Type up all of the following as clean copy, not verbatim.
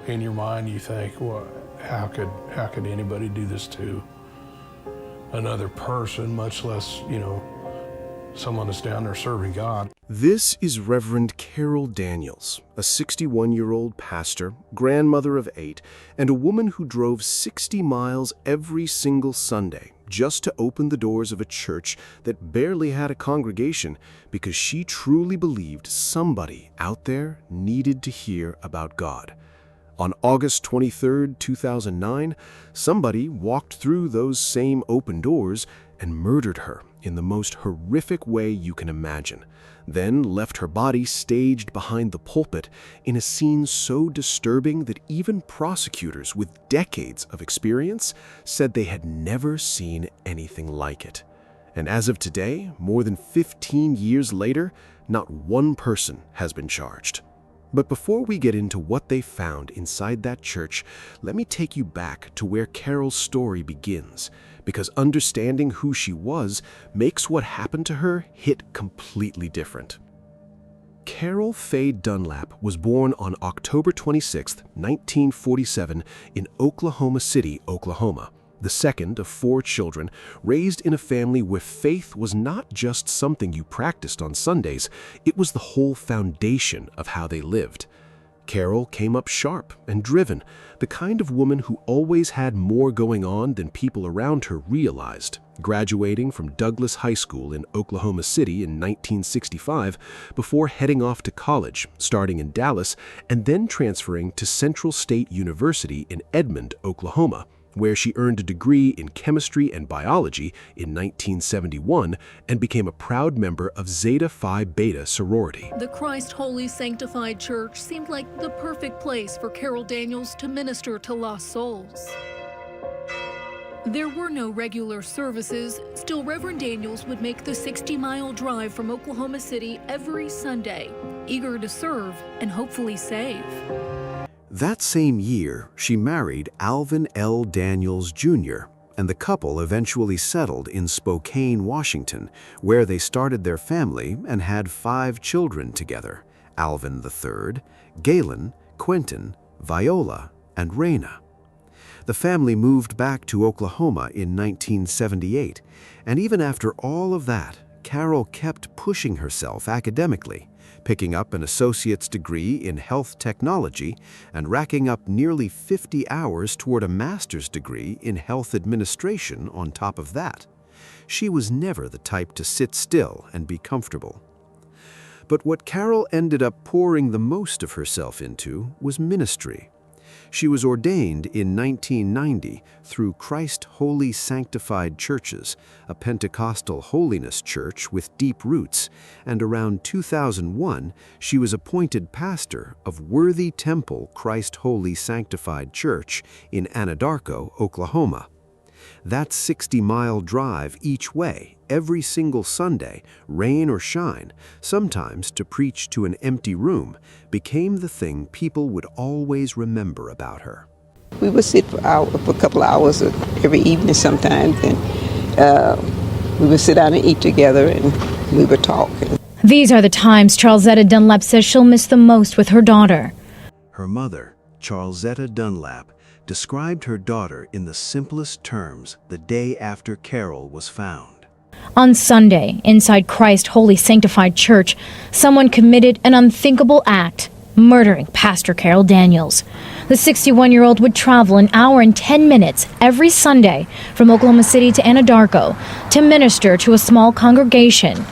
in your mind you think, well, how could anybody do this to another person, much less, someone that's down there serving God. This is Reverend Carol Daniels, a 61-year-old pastor, grandmother of 8, and a woman who drove 60 miles every single Sunday just to open the doors of a church that barely had a congregation because she truly believed somebody out there needed to hear about God. On August 23, 2009, somebody walked through those same open doors and murdered her in the most horrific way you can imagine, then left her body staged behind the pulpit in a scene so disturbing that even prosecutors with decades of experience said they had never seen anything like it. And as of today, more than 15 years later, not one person has been charged. But before we get into what they found inside that church, let me take you back to where Carol's story begins, because understanding who she was makes what happened to her hit completely different. Carol Faye Dunlap was born on October 26, 1947, in Oklahoma City, Oklahoma, the second of 4 children, raised in a family where faith was not just something you practiced on Sundays, it was the whole foundation of how they lived. Carol came up sharp and driven, the kind of woman who always had more going on than people around her realized, graduating from Douglas High School in Oklahoma City in 1965 before heading off to college, starting in Dallas, and then transferring to Central State University in Edmond, Oklahoma, where she earned a degree in chemistry and biology in 1971 and became a proud member of Zeta Phi Beta sorority. The Christ Holy Sanctified Church seemed like the perfect place for Carol Daniels to minister to lost souls. There were no regular services, still Reverend Daniels would make the 60-mile drive from Oklahoma City every Sunday, eager to serve and hopefully save. That same year, she married Alvin L. Daniels, Jr., and the couple eventually settled in Spokane, Washington, where they started their family and had 5 children together: Alvin III, Galen, Quentin, Viola, and Raina. The family moved back to Oklahoma in 1978, and even after all of that, Carol kept pushing herself academically, picking up an associate's degree in health technology and racking up nearly 50 hours toward a master's degree in health administration on top of that. She was never the type to sit still and be comfortable. But what Carol ended up pouring the most of herself into was ministry. She was ordained in 1990 through Christ Holy Sanctified Churches, a Pentecostal holiness church with deep roots, and around 2001 she was appointed pastor of Worthy Temple Christ Holy Sanctified Church in Anadarko, Oklahoma. That 60-mile drive each way, every single Sunday, rain or shine, sometimes to preach to an empty room, became the thing people would always remember about her. We would sit for a couple of hours every evening sometimes, and we would sit down and eat together, and we would talk. These are the times Charlesetta Dunlap says she'll miss the most with her daughter. Her mother, Charlesetta Dunlap, described her daughter in the simplest terms the day after Carol was found. On Sunday, inside Christ Holy Sanctified Church, someone committed an unthinkable act, murdering Pastor Carol Daniels. The 61-year-old would travel an hour and 10 minutes every Sunday from Oklahoma City to Anadarko to minister to a small congregation.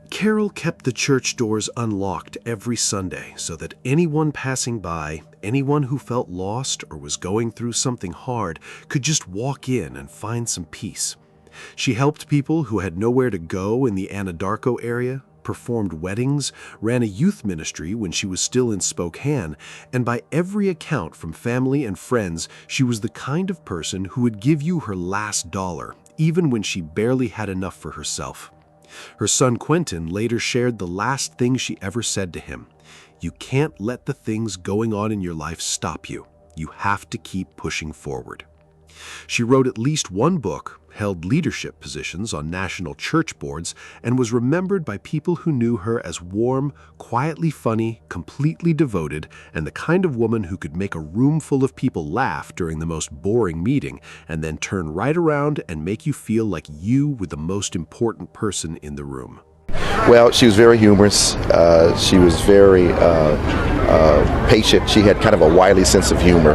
Carol kept the church doors unlocked every Sunday so that anyone passing by, anyone who felt lost or was going through something hard, could just walk in and find some peace. She helped people who had nowhere to go in the Anadarko area, performed weddings, ran a youth ministry when she was still in Spokane, and by every account from family and friends, she was the kind of person who would give you her last dollar, even when she barely had enough for herself. Her son Quentin later shared the last thing she ever said to him: "You can't let the things going on in your life stop you. You have to keep pushing forward." She wrote at least one book, held leadership positions on national church boards, and was remembered by people who knew her as warm, quietly funny, completely devoted, and the kind of woman who could make a room full of people laugh during the most boring meeting and then turn right around and make you feel like you were the most important person in the room. Well, she was very humorous. She was very patient. She had kind of a wily sense of humor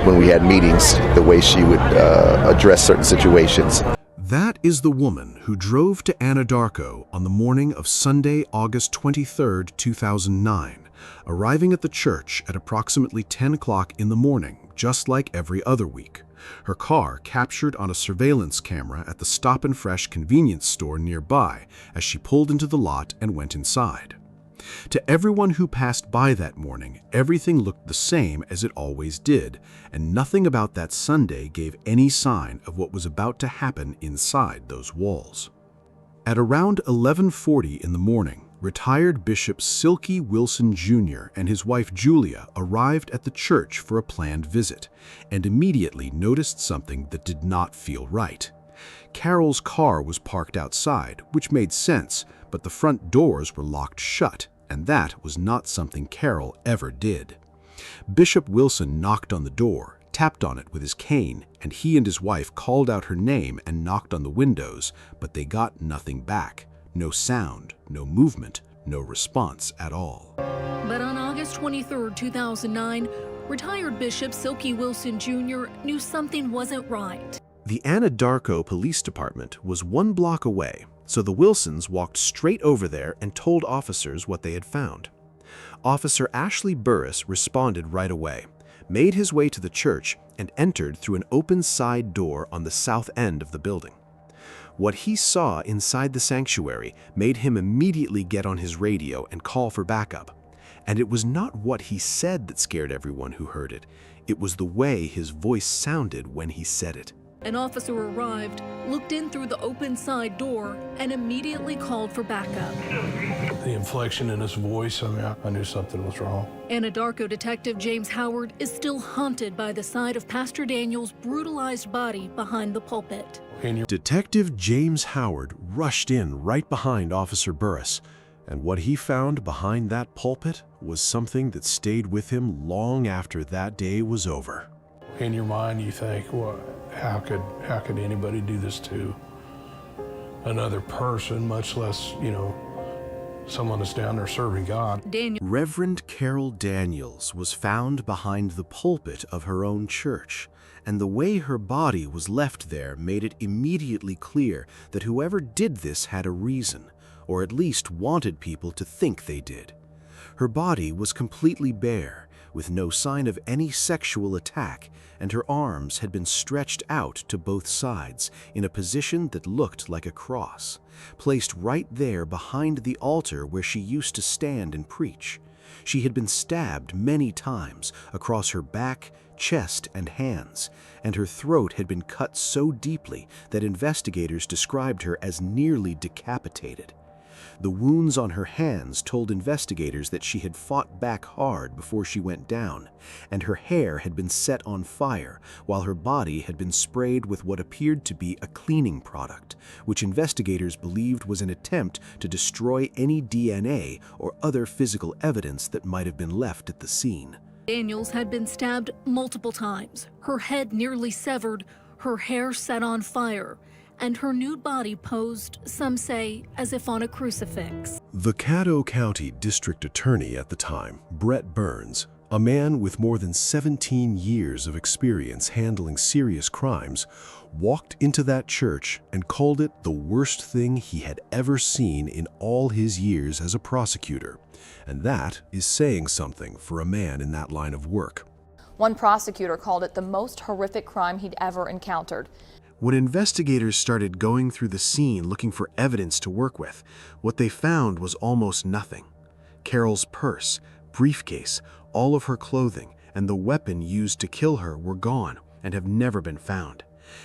when we had meetings, the way she would address certain situations. That is the woman who drove to Anadarko on the morning of Sunday, August 23, 2009, arriving at the church at approximately 10 o'clock in the morning, just like every other week. Her car captured on a surveillance camera at the Stop and Fresh convenience store nearby as she pulled into the lot and went inside. To everyone who passed by that morning, everything looked the same as it always did, and nothing about that Sunday gave any sign of what was about to happen inside those walls. At around 11:40 in the morning, retired Bishop Silky Wilson Jr. and his wife Julia arrived at the church for a planned visit, and immediately noticed something that did not feel right. Carol's car was parked outside, which made sense, but the front doors were locked shut, and that was not something Carol ever did. Bishop Wilson knocked on the door, tapped on it with his cane, and he and his wife called out her name and knocked on the windows, but they got nothing back. No sound, no movement, no response at all. But on August 23, 2009, retired Bishop Silky Wilson Jr. knew something wasn't right. The Anadarko Police Department was 1 block away, so the Wilsons walked straight over there and told officers what they had found. Officer Ashley Burris responded right away, made his way to the church, and entered through an open side door on the south end of the building. What he saw inside the sanctuary made him immediately get on his radio and call for backup. And it was not what he said that scared everyone who heard it. It was the way his voice sounded when he said it. An officer arrived, looked in through the open side door, and immediately called for backup. The inflection in his voice, I knew something was wrong. Anadarko detective James Howard is still haunted by the sight of Pastor Daniel's brutalized body behind the pulpit. Detective James Howard rushed in right behind Officer Burris, and what he found behind that pulpit was something that stayed with him long after that day was over. In your mind, you think, well, how could anybody do this to another person, much less, someone that's down there serving God? Reverend Carol Daniels was found behind the pulpit of her own church, and the way her body was left there made it immediately clear that whoever did this had a reason, or at least wanted people to think they did. Her body was completely bare, with no sign of any sexual attack, and her arms had been stretched out to both sides in a position that looked like a cross, placed right there behind the altar where she used to stand and preach. She had been stabbed many times across her back, chest, and hands, and her throat had been cut so deeply that investigators described her as nearly decapitated. The wounds on her hands told investigators that she had fought back hard before she went down, and her hair had been set on fire while her body had been sprayed with what appeared to be a cleaning product, which investigators believed was an attempt to destroy any DNA or other physical evidence that might have been left at the scene. Daniels had been stabbed multiple times, her head nearly severed, her hair set on fire, and her nude body posed, some say, as if on a crucifix. The Caddo County District Attorney at the time, Brett Burns, a man with more than 17 years of experience handling serious crimes, walked into that church and called it the worst thing he had ever seen in all his years as a prosecutor. And that is saying something for a man in that line of work. One prosecutor called it the most horrific crime he'd ever encountered. When investigators started going through the scene looking for evidence to work with, what they found was almost nothing. Carol's purse, briefcase, all of her clothing, and the weapon used to kill her were gone and have never been found.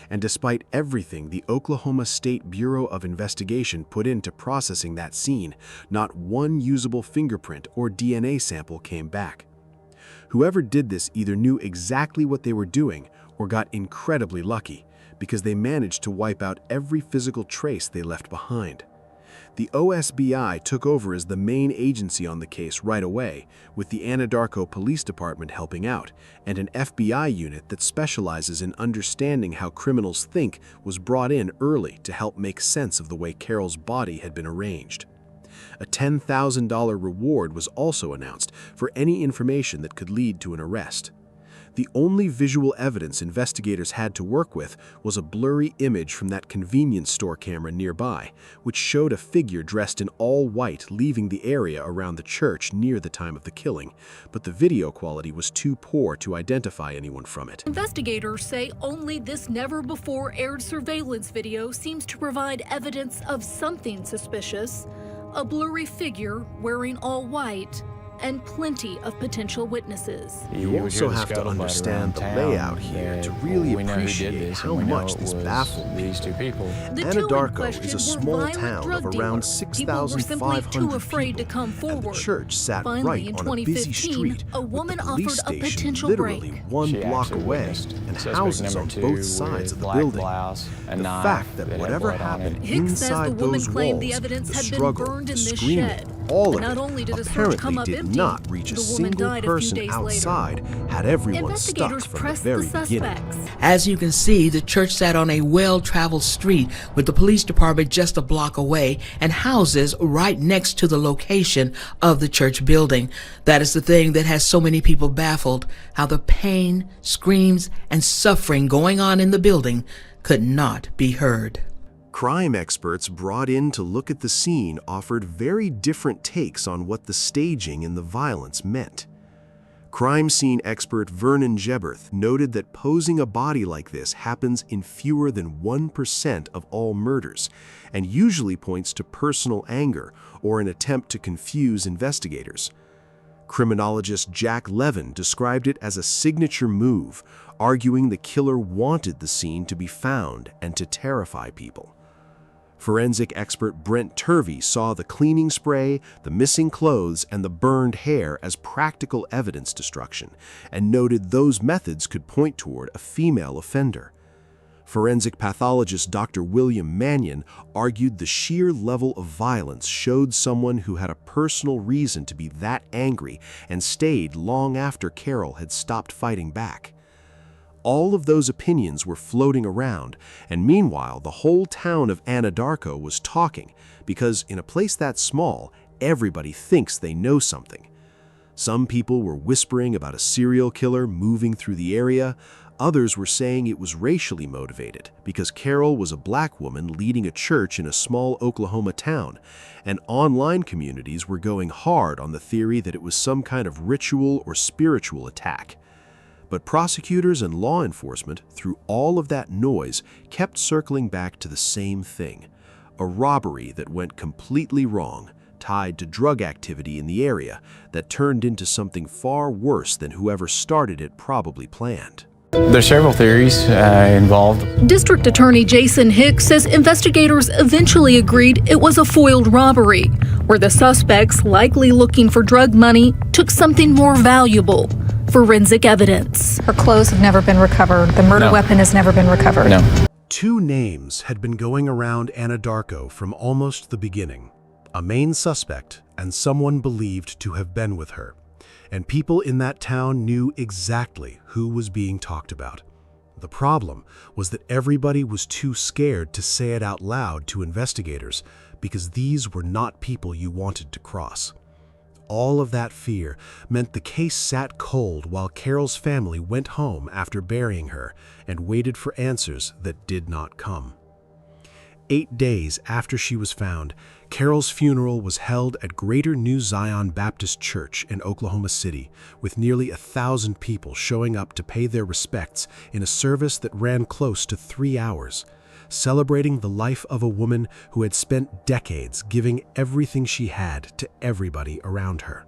And despite everything the Oklahoma State Bureau of Investigation put into processing that scene, not one usable fingerprint or DNA sample came back. Whoever did this either knew exactly what they were doing or got incredibly lucky, because they managed to wipe out every physical trace they left behind. The OSBI took over as the main agency on the case right away, with the Anadarko Police Department helping out, and an FBI unit that specializes in understanding how criminals think was brought in early to help make sense of the way Carol's body had been arranged. A $10,000 reward was also announced for any information that could lead to an arrest. The only visual evidence investigators had to work with was a blurry image from that convenience store camera nearby, which showed a figure dressed in all white leaving the area around the church near the time of the killing, but the video quality was too poor to identify anyone from it. Investigators say only this never-before-aired surveillance video seems to provide evidence of something suspicious: a blurry figure wearing all white, and plenty of potential witnesses. You also have to understand the layout here to really appreciate how much this baffled these two people. Anadarko is a small town of around 6,500 people, and the church sat right on a busy street, with the police station literally one block away, and houses on both sides of the building. The fact that whatever happened inside those walls, the struggle, the screaming, all of it apparently did not reach a single person outside, had everyone stuck from the very beginning. As you can see, the church sat on a well-traveled street with the police department just a block away and houses right next to the location of the church building. That is the thing that has so many people baffled, how the pain, screams, and suffering going on in the building could not be heard. Crime experts brought in to look at the scene offered very different takes on what the staging and the violence meant. Crime scene expert Vernon Jeberth noted that posing a body like this happens in fewer than 1% of all murders, and usually points to personal anger or an attempt to confuse investigators. Criminologist Jack Levin described it as a signature move, arguing the killer wanted the scene to be found and to terrify people. Forensic expert Brent Turvey saw the cleaning spray, the missing clothes, and the burned hair as practical evidence destruction, and noted those methods could point toward a female offender. Forensic pathologist Dr. William Mannion argued the sheer level of violence showed someone who had a personal reason to be that angry and stayed long after Carol had stopped fighting back. All of those opinions were floating around, and meanwhile the whole town of Anadarko was talking, because in a place that small, everybody thinks they know something. Some people were whispering about a serial killer moving through the area. Others were saying it was racially motivated, because Carol was a black woman leading a church in a small Oklahoma town, and online communities were going hard on the theory that it was some kind of ritual or spiritual attack. But prosecutors and law enforcement, through all of that noise, kept circling back to the same thing: a robbery that went completely wrong, tied to drug activity in the area that turned into something far worse than whoever started it probably planned. There's several theories involved. District Attorney Jason Hicks says investigators eventually agreed it was a foiled robbery, where the suspects, likely looking for drug money, took something more valuable: forensic evidence. Her clothes have never been recovered. The murder weapon has never been recovered. No. Two names had been going around Anadarko from almost the beginning: a main suspect and someone believed to have been with her. And people in that town knew exactly who was being talked about. The problem was that everybody was too scared to say it out loud to investigators, because these were not people you wanted to cross. All of that fear meant the case sat cold while Carol's family went home after burying her and waited for answers that did not come. 8 days after she was found, Carol's funeral was held at Greater New Zion Baptist Church in Oklahoma City, with nearly 1,000 people showing up to pay their respects in a service that ran close to 3 hours, celebrating the life of a woman who had spent decades giving everything she had to everybody around her.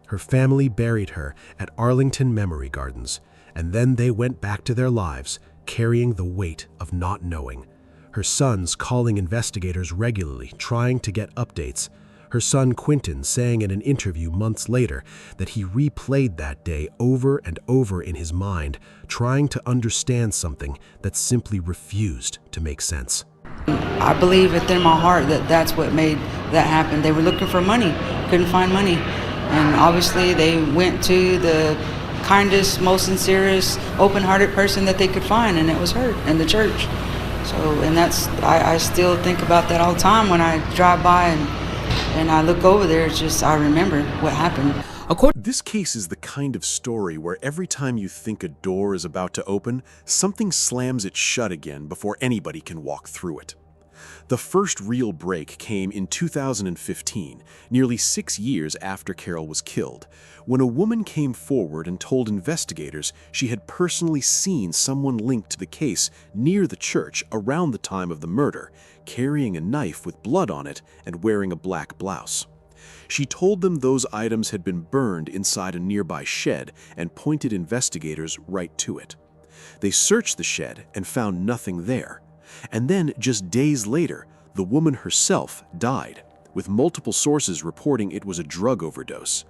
Her family buried her at Arlington Memory Gardens, and then they went back to their lives, carrying the weight of not knowing. Her sons calling investigators regularly, trying to get updates. Her Her son Quentin saying in an interview months later that he replayed that day over and over in his mind, trying to understand something that simply refused to make sense. I believe within my heart that that's what made that happen. They were looking for money, couldn't find money. And obviously they went to the kindest, most sincerest, open-hearted person that they could find, and it was her in the church. So, and that's, I still think about that all the time when I drive by and I look over there. It's just, I remember what happened. This case is the kind of story where every time you think a door is about to open, something slams it shut again before anybody can walk through it. The first real break came in 2015, nearly 6 years after Carol was killed, when a woman came forward and told investigators she had personally seen someone linked to the case near the church around the time of the murder, carrying a knife with blood on it and wearing a black blouse. She told them those items had been burned inside a nearby shed and pointed investigators right to it. They searched the shed and found nothing there. And then, just days later, the woman herself died, with multiple sources reporting it was a drug overdose.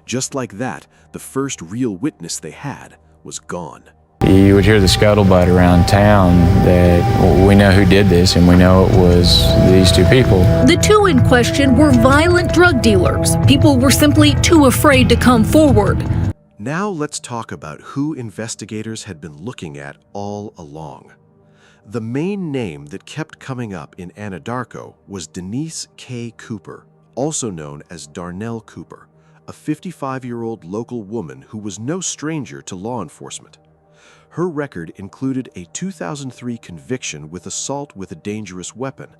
Just like that, the first real witness they had was gone. You would hear the scuttlebutt around town that we know who did this and we know it was these two people. The two in question were violent drug dealers. People were simply too afraid to come forward. Now let's talk about who investigators had been looking at all along. The main name that kept coming up in Anadarko was Denise K. Cooper, also known as Darnell Cooper, a 55-year-old local woman who was no stranger to law enforcement. Her record included a 2003 conviction with assault with a dangerous weapon,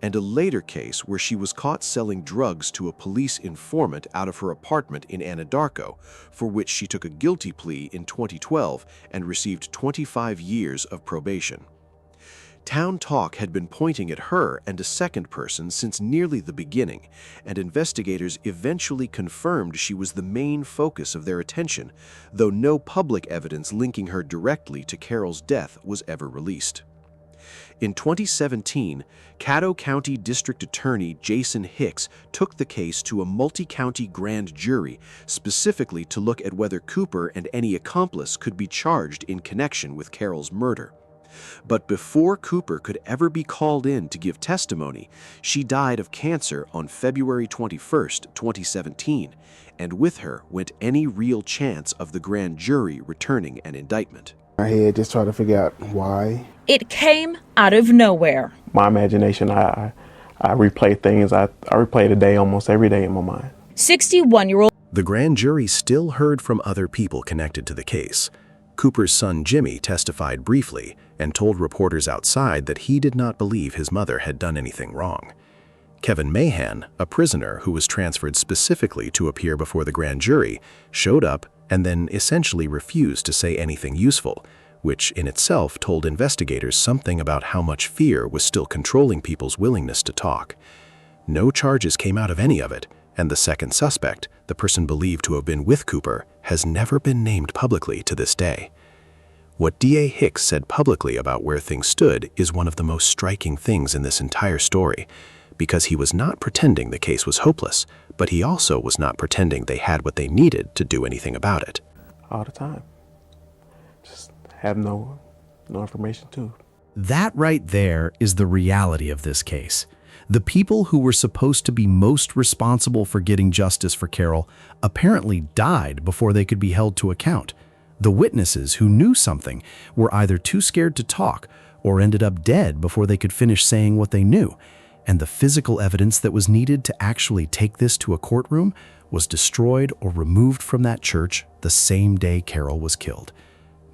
and a later case where she was caught selling drugs to a police informant out of her apartment in Anadarko, for which she took a guilty plea in 2012 and received 25 years of probation. Town talk had been pointing at her and a second person since nearly the beginning, and investigators eventually confirmed she was the main focus of their attention, though no public evidence linking her directly to Carol's death was ever released. In 2017, Caddo County District Attorney Jason Hicks took the case to a multi-county grand jury specifically to look at whether Cooper and any accomplice could be charged in connection with Carol's murder. But before Cooper could ever be called in to give testimony, she died of cancer on February 21, 2017, and with her went any real chance of the grand jury returning an indictment. My head just trying to figure out why. It came out of nowhere. My imagination, I replay things. I replay the day almost every day in my mind. 61-year-old. The grand jury still heard from other people connected to the case. Cooper's son Jimmy testified briefly and told reporters outside that he did not believe his mother had done anything wrong. Kevin Mahan, a prisoner who was transferred specifically to appear before the grand jury, showed up and then essentially refused to say anything useful, which in itself told investigators something about how much fear was still controlling people's willingness to talk. No charges came out of any of it, and the second suspect, the person believed to have been with Cooper, has never been named publicly to this day. What DA Hicks said publicly about where things stood is one of the most striking things in this entire story, because he was not pretending the case was hopeless, but he also was not pretending they had what they needed to do anything about it. All the time. Just have no information too. That right there is the reality of this case. The people who were supposed to be most responsible for getting justice for Carol apparently died before they could be held to account. The witnesses who knew something were either too scared to talk or ended up dead before they could finish saying what they knew. And the physical evidence that was needed to actually take this to a courtroom was destroyed or removed from that church the same day Carol was killed.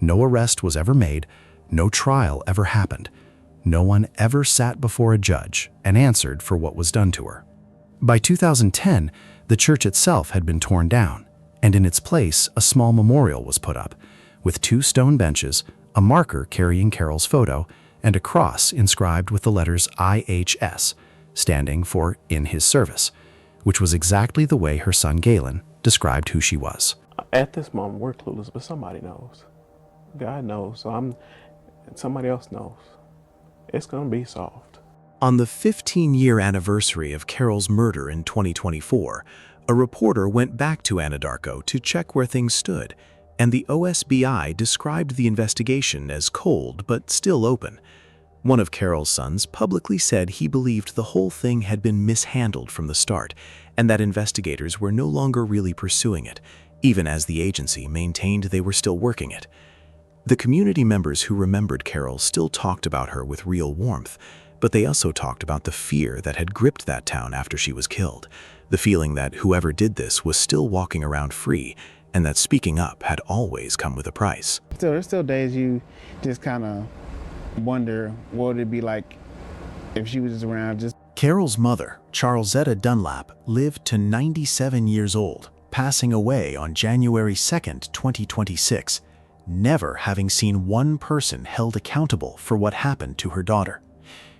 No arrest was ever made, no trial ever happened. No one ever sat before a judge and answered for what was done to her. By 2010, the church itself had been torn down, and in its place, a small memorial was put up, with 2 stone benches, a marker carrying Carol's photo, and a cross inscribed with the letters IHS, standing for In His Service, which was exactly the way her son Galen described who she was. At this moment, we're clueless, but somebody knows. God knows, so somebody else knows. It's going to be solved. On the 15-year anniversary of Carol's murder in 2024, a reporter went back to Anadarko to check where things stood, and the OSBI described the investigation as cold but still open. One of Carol's sons publicly said he believed the whole thing had been mishandled from the start, and that investigators were no longer really pursuing it, even as the agency maintained they were still working it. The community members who remembered Carol still talked about her with real warmth, but they also talked about the fear that had gripped that town after she was killed, the feeling that whoever did this was still walking around free, and that speaking up had always come with a price. There's still days you just kind of wonder what would it be like if she was just around. Carol's mother, Charlesetta Dunlap, lived to 97 years old, passing away on January 2, 2026, never having seen one person held accountable for what happened to her daughter.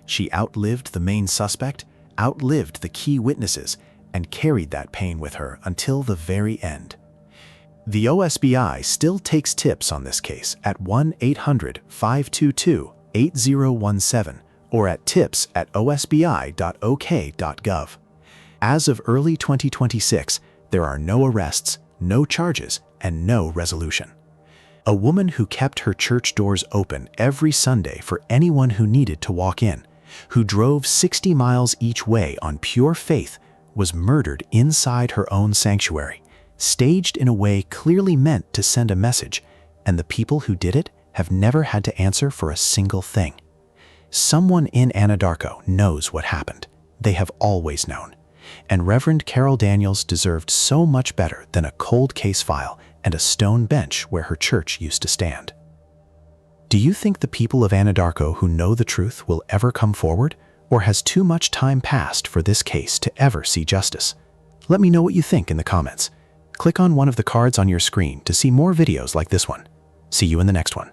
She outlived the main suspect, outlived the key witnesses, and carried that pain with her until the very end. The OSBI still takes tips on this case at 1-800-522-8017 or at tips@osbi.ok.gov. As of early 2026, there are no arrests, no charges, and no resolution. A woman who kept her church doors open every Sunday for anyone who needed to walk in, who drove 60 miles each way on pure faith, was murdered inside her own sanctuary, staged in a way clearly meant to send a message, and the people who did it have never had to answer for a single thing. Someone in Anadarko knows what happened. They have always known. And Reverend Carol Daniels deserved so much better than a cold case file and a stone bench where her church used to stand. Do you think the people of Anadarko who know the truth will ever come forward, or has too much time passed for this case to ever see justice? Let me know what you think in the comments. Click on one of the cards on your screen to see more videos like this one. See you in the next one.